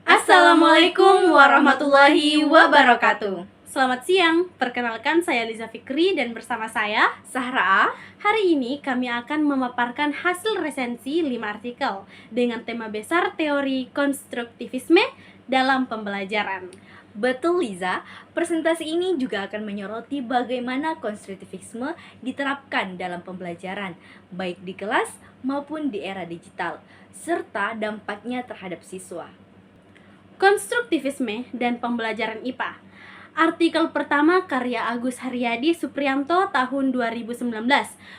Assalamualaikum warahmatullahi wabarakatuh. Selamat siang, perkenalkan saya Liza Fikri dan bersama saya Sahra, hari ini kami akan memaparkan hasil resensi 5 artikel dengan tema besar teori konstruktivisme dalam pembelajaran. betul Liza, presentasi ini juga akan menyoroti bagaimana konstruktivisme diterapkan dalam pembelajaran, baik di kelas maupun di era digital, serta dampaknya terhadap siswa. Konstruktivisme dan pembelajaran IPA. Artikel pertama karya Agus Haryadi Supriyanto tahun 2019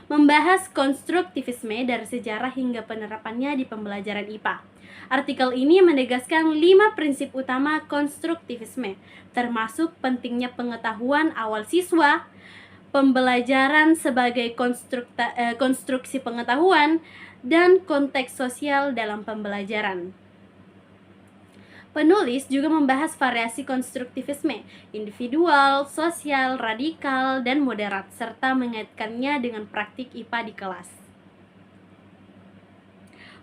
membahas konstruktivisme dari sejarah hingga penerapannya di pembelajaran IPA. Artikel ini menegaskan 5 prinsip utama konstruktivisme, termasuk pentingnya pengetahuan awal siswa, pembelajaran sebagai konstruksi pengetahuan, dan konteks sosial dalam pembelajaran. Penulis juga membahas variasi konstruktivisme, individual, sosial, radikal, dan moderat, serta mengaitkannya dengan praktik IPA di kelas.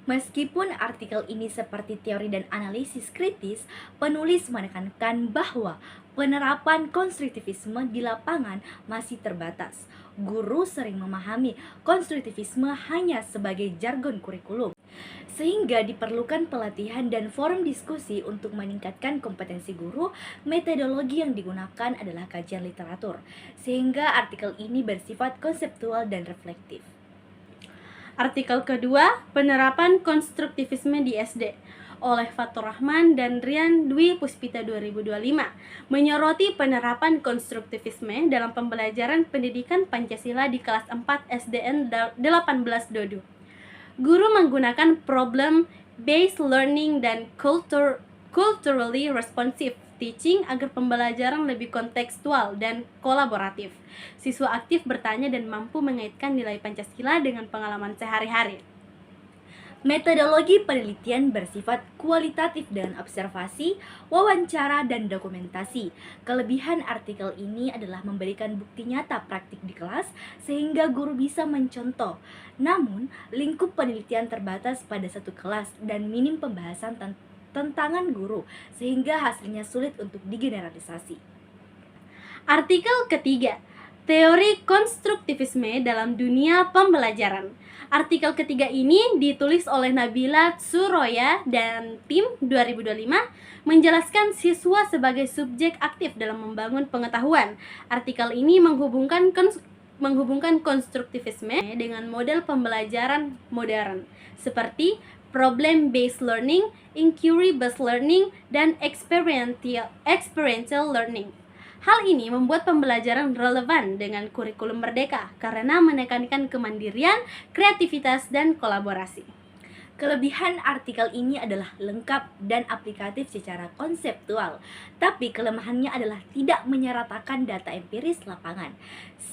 Meskipun artikel ini seperti teori dan analisis kritis, penulis menekankan bahwa penerapan konstruktivisme di lapangan masih terbatas. Guru sering memahami konstruktivisme hanya sebagai jargon kurikulum, sehingga diperlukan pelatihan dan forum diskusi untuk meningkatkan kompetensi guru. Metodologi yang digunakan adalah kajian literatur, sehingga artikel ini bersifat konseptual dan reflektif. Artikel kedua, penerapan konstruktivisme di SD oleh Fatur Rahman dan Rian Dwi Puspita 2025 menyoroti penerapan konstruktivisme dalam pembelajaran pendidikan Pancasila di kelas 4 SDN 18 Dodo. Guru menggunakan problem-based learning dan culturally responsive teaching agar pembelajaran lebih kontekstual dan kolaboratif. Siswa aktif bertanya dan mampu mengaitkan nilai Pancasila dengan pengalaman sehari-hari. Metodologi penelitian bersifat kualitatif dengan observasi, wawancara, dan dokumentasi. Kelebihan artikel ini adalah memberikan bukti nyata praktik di kelas sehingga guru bisa mencontoh. Namun, lingkup penelitian terbatas pada satu kelas dan minim pembahasan tantangan guru sehingga hasilnya sulit untuk digeneralisasi. Artikel ketiga, teori konstruktivisme dalam dunia pembelajaran. Artikel ketiga ini ditulis oleh Nabila Suroya dan tim 2025 menjelaskan siswa sebagai subjek aktif dalam membangun pengetahuan. Artikel ini menghubungkan konstruktivisme dengan model pembelajaran modern seperti problem-based learning, inquiry-based learning, dan experiential learning. Hal ini membuat pembelajaran relevan dengan kurikulum merdeka karena menekankan kemandirian, kreativitas, dan kolaborasi. Kelebihan artikel ini adalah lengkap dan aplikatif secara konseptual, tapi kelemahannya adalah tidak menyeratakan data empiris lapangan,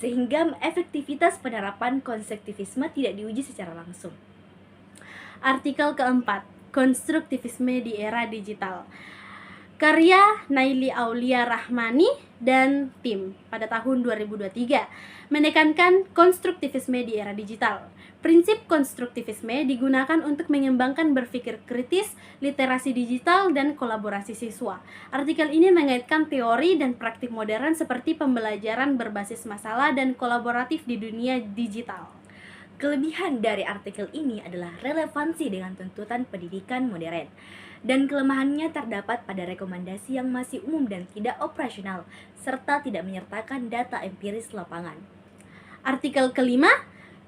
sehingga efektivitas penerapan konstruktivisme tidak diuji secara langsung. Artikel keempat, konstruktivisme di era digital. Karya Naili Aulia Rahmani dan tim pada tahun 2023 menekankan konstruktivisme di era digital. Prinsip konstruktivisme digunakan untuk mengembangkan berpikir kritis, literasi digital, dan kolaborasi siswa. Artikel ini mengaitkan teori dan praktik modern seperti pembelajaran berbasis masalah dan kolaboratif di dunia digital. Kelebihan dari artikel ini adalah relevansi dengan tuntutan pendidikan modern, dan kelemahannya terdapat pada rekomendasi yang masih umum dan tidak operasional, serta tidak menyertakan data empiris lapangan. Artikel kelima,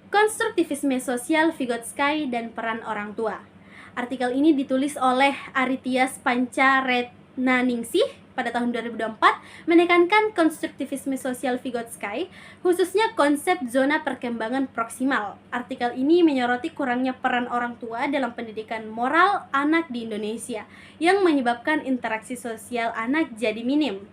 konstruktivisme sosial Vygotsky dan peran orang tua. Artikel ini ditulis oleh Aritias Pancaretnaningsih pada tahun 2024 menekankan konstruktivisme sosial Vygotsky, khususnya konsep zona perkembangan proksimal. Artikel ini menyoroti kurangnya peran orang tua dalam pendidikan moral anak di Indonesia yang menyebabkan interaksi sosial anak jadi minim.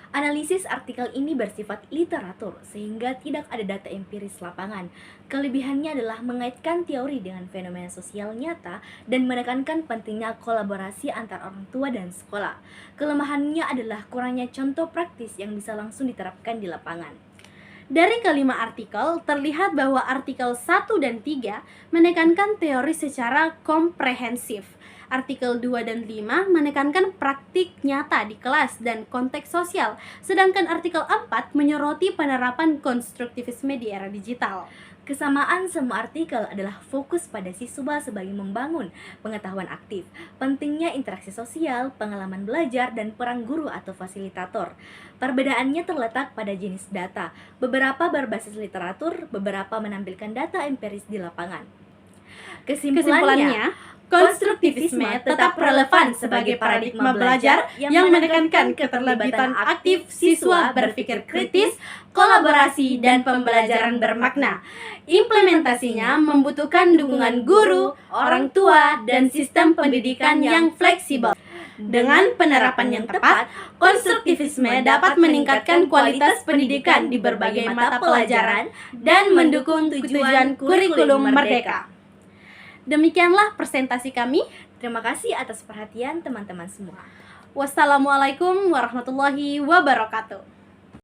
Analisis artikel ini bersifat literatur sehingga tidak ada data empiris lapangan. Kelebihannya adalah mengaitkan teori dengan fenomena sosial nyata dan menekankan pentingnya kolaborasi antar orang tua dan sekolah. Kelemahannya adalah kurangnya contoh praktis yang bisa langsung diterapkan di lapangan. Dari kelima artikel, terlihat bahwa artikel 1 dan 3 menekankan teori secara komprehensif. Artikel 2 dan 5 menekankan praktik nyata di kelas dan konteks sosial, sedangkan artikel 4 menyoroti penerapan konstruktivisme di era digital. Kesamaan semua artikel adalah fokus pada siswa sebagai membangun pengetahuan aktif, pentingnya interaksi sosial, pengalaman belajar, dan peran guru atau fasilitator. Perbedaannya terletak pada jenis data. Beberapa berbasis literatur, beberapa menampilkan data empiris di lapangan. Kesimpulannya, konstruktivisme tetap relevan sebagai paradigma belajar yang menekankan keterlibatan aktif siswa berpikir kritis, kolaborasi, dan pembelajaran bermakna. Implementasinya membutuhkan dukungan guru, orang tua, dan sistem pendidikan yang fleksibel. Dengan penerapan yang tepat, konstruktivisme dapat meningkatkan kualitas pendidikan di berbagai mata pelajaran dan mendukung tujuan kurikulum merdeka. Demikianlah presentasi kami. Terima kasih atas perhatian teman-teman semua. Wassalamualaikum warahmatullahi wabarakatuh.